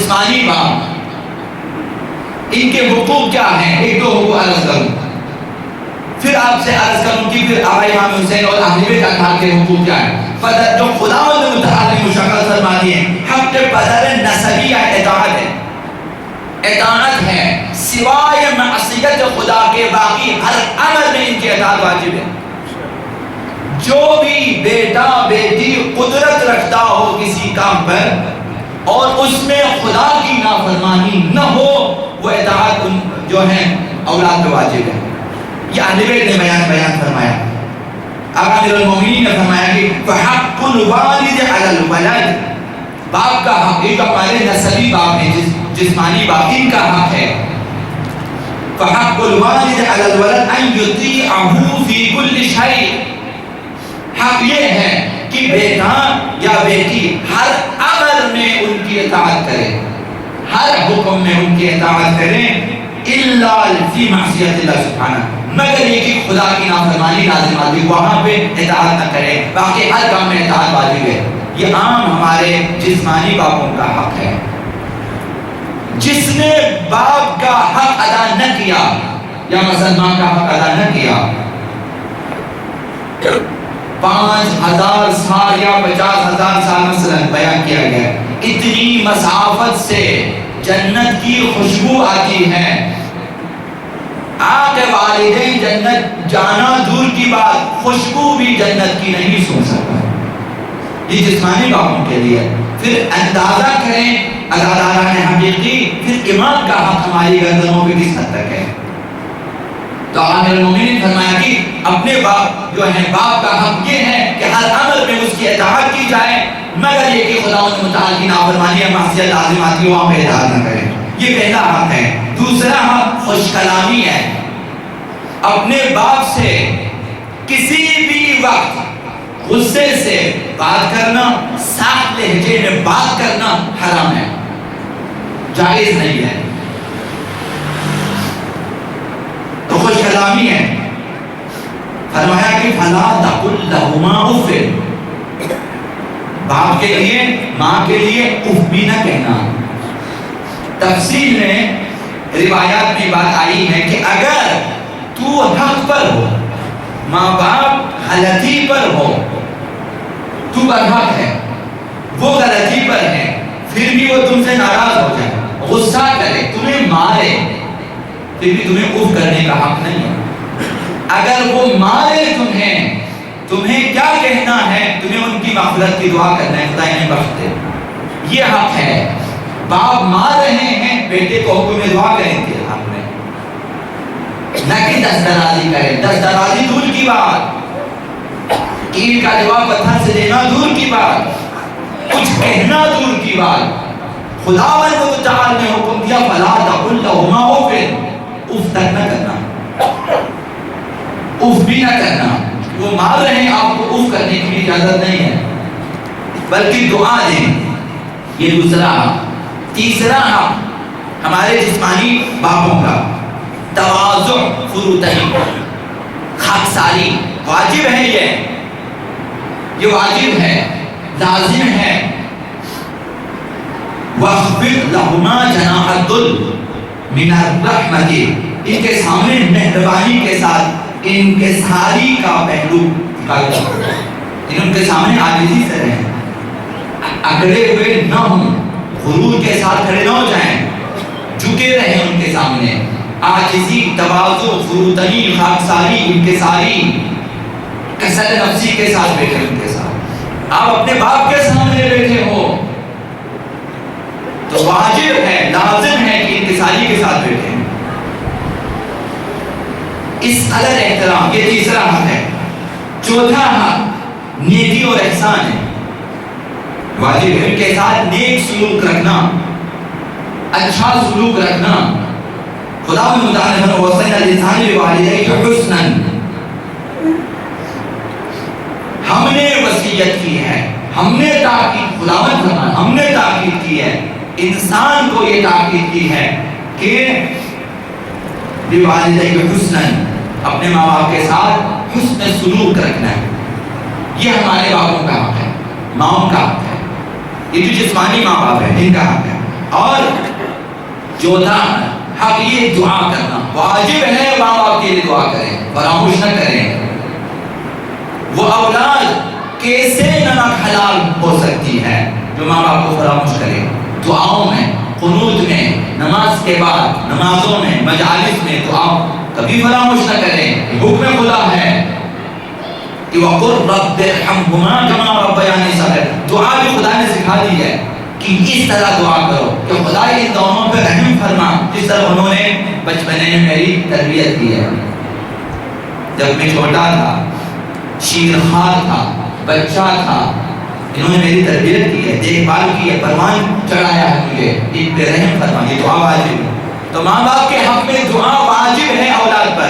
جسمانی باپ، ان کے حقوق کیا ہیں؟ ایک دو حقوق عرض کروں، پھر آپ سے عرض کروں کہ پھر آبائی امام حسین اور اہل بیت اطہار کے حقوق کیا ہیں۔ جو خداوند متعال نے مشکل فرما دی ہے، حق بدل نسبیہ اطاعت ہے، اطاعت ہے، سوائے معصیت خدا کے باقی ہر عمل میں ان کی اطاعت واجب ہے۔ جو بھی بیٹا بیٹی قدرت رکھتا ہو کسی کام پر اور اس میں خدا کی نافرمانی نہ ہو، وہ اطاعت جو ہے اولاد پہ واجب ہے۔ یہ اہل بیت نے بیان فرمایا۔ آقا امیر المومنین نے فرمایا کہ فحق الوالد علی الولد، باپ کا حق، یہ جو ہمارے نسبی باپ ہیں، جسمانی باپ، ان کا حق ہے۔ فحق الوالد علی الولد ان یطیعہ فی کل شیء، حق یہ ہے کہ بیٹا یا بیٹی ہر امر میں ان کی اطاعت کرے، ہر حکم میں ان کی اطاعت کریں، الا فی معصیت اللہ سبحانہ، مگر یہ کہ خدا کی نافرمانی لازم آتی وہاں پہ اطاعت نہ کرے، باقی ہر کام میں اطاعت واجب ہے۔ یہ عام ہمارے جسمانی باپوں کا حق ہے۔ جس نے باپ کا حق ادا نہ کیا یا مثلا ماں کا حق ادا نہ کیا، 5000 سال یا 50,000 سال مثلا بیان کیا گیا، اتنی مسافت سے جنت کی خوشبو آتی ہے، آپ کے والدین جنت جانا دور کی بات، خوشبو بھی جنت کی نہیں سن سکتا۔ یہ جسمانی باپوں کے لیے۔ پھر اندازہ کریں اداداران حقیقی، پھر امام کا حق ہماری گردنوں پہ کس حد تک ہے۔ تو امیر المومنین نے فرمایا کہ اپنے باپ جو ہے، باپ کا حق یہ ہے کہ ہر امر میں اس کی اطاعت کی جائے، مگر یہ کہ خداوند متعال کی نافرمانی یا معصیت لازمات کی وہاں پہ اطاعت نہ کرے۔ یہ پہلا حق ہے۔ دوسرا حق خوش کلامی ہے، اپنے باپ سے کسی بھی وقت غصے سے بات کرنا، سخت لہجے میں بات کرنا حرام ہے، جائز نہیں ہے، تو خوش کلامی ہے۔ فرمایا کہ فلا تقل لہما اف، باپ کے لیے ماں کے لیے اف بھی نہ کہنا۔ تفصیل میں روایات میں بات آئی ہے کہ اگر تو حق پر ہو، ماں باپ غلطی پر ہو، تو برحق ہے، وہ غلطی پر ہے، پھر بھی وہ تم سے ناراض ہو جائے، غصہ کرے، تمہیں مارے، پھر بھی تمہیں اف کرنے کا حق نہیں ہے۔ اگر وہ مارے تمہیں کیا کہنا ہے؟ تمہیں ان کی مغفرت کی دعا کرنا ہے، خدا انہیں بخش دے، یہ حق ہے۔ باپ مار رہے ہیں، بیٹے کو حکم دعا کریں گے حق میں، نہ کہ دسترازی کریں۔ دسترازی دور کی بات، کیل کا جواب پتھر سے دینا دور کی بات، کچھ کہنا دور کی بات۔ خداوند متعال نے حکم دیا فلا تقل لہما اف، اف تک نہ کرنا، اف بھی نہ کرنا۔ وہ مار رہے ہیں، آپ کو اف کرنے کی اجازت نہیں ہے، بلکہ دعا دیں، یہ دوسرا حق۔ تیسرا حق ہمارے جسمانی باپوں کا تواضع، فروتنی، خاکساری، واجب ہے، یہ واجب ہے، لازم ہے۔ وَاخْفِضْ لَهُمَا جَنَاحَ الذُّلِّ مِنَ الرَّحْمَةِ، ان کے سامنے مہربانی کے ساتھ انکساری کا پہلو نکالتا، ان کے سامنے عاجزی سے رہیں، اکڑے ہوئے نہ ہوں، غرور کے ساتھ کھڑے نہ ہو جائیں، جھکے رہیں ان کے سامنے، عاجزی، تواضع، فروتنی، خاکساری، انکساری، کسر نفسی کے ساتھ بیٹھے ان کے ساتھ۔ آپ اپنے باپ کے سامنے بیٹھے ہو تو واجب ہے، لازم ہے کہ انکساری کے ساتھ بیٹھے۔ اس قدر احترام، یہ تیسرا حق ہے۔ چوتھا حق نیکی اور احسان ہے، واجب ہے ان کے ساتھ نیک سلوک رکھنا، اچھا سلوک رکھنا۔ خداوند متعال نے وصینا الانسان بوالدیہ حسنا، ہم نے وصیت کی ہے، ہم نے تاکید، خداوند فرمایا ہم نے تاکید کی ہے، انسان کو یہ تاکید کی ہے کہ بوالدیہ حسنا، اپنے ماں باپ کے ساتھ حسن سلوک رکھنا ہے۔ یہ ہمارے باپوں کا حق ہے، ماؤں کا حق ہے، یہ جو جسمانی ماں باپ ہے ان کا حق ہے۔ اور چوتھا حق یہ دعا کرنا، واجب ہے ماں باپ کے لیے دعا کریں، فراموش نہ کریں۔ وہ اولاد کیسے نمک حلال ہو سکتی ہے جو ماں باپ کو فراموش کرے؟ دعاؤں میں، قنوت میں، نماز کے بعد، نمازوں میں، مجالس میں دعاؤں کبھی فراموش نہ کریں۔ حکم خدا ہے کہ وَقُلْ رَبِّ ارْحَمْهُمَا كَمَا رَبَّيَانِي صَغِيرًا، دعا بھی خدا نے سکھا دی ہے کہ اس طرح دعا کرو کہ خدا ان دونوں پہ رحم فرما جس طرح انہوں نے بچپنے میں میری تربیت کی ہے۔ جب میں چھوٹا تھا، شیرخوار تھا، بچہ تھا، انہوں نے میری تربیت کی ہے، دیکھ بھال کی ہے، پروان چڑھایا ہے مجھے، ان پہ رحم فرما، یہ دعا واجب ہے۔ تو ماں باپ کے حق میں دعا واجب ہے اولاد پر۔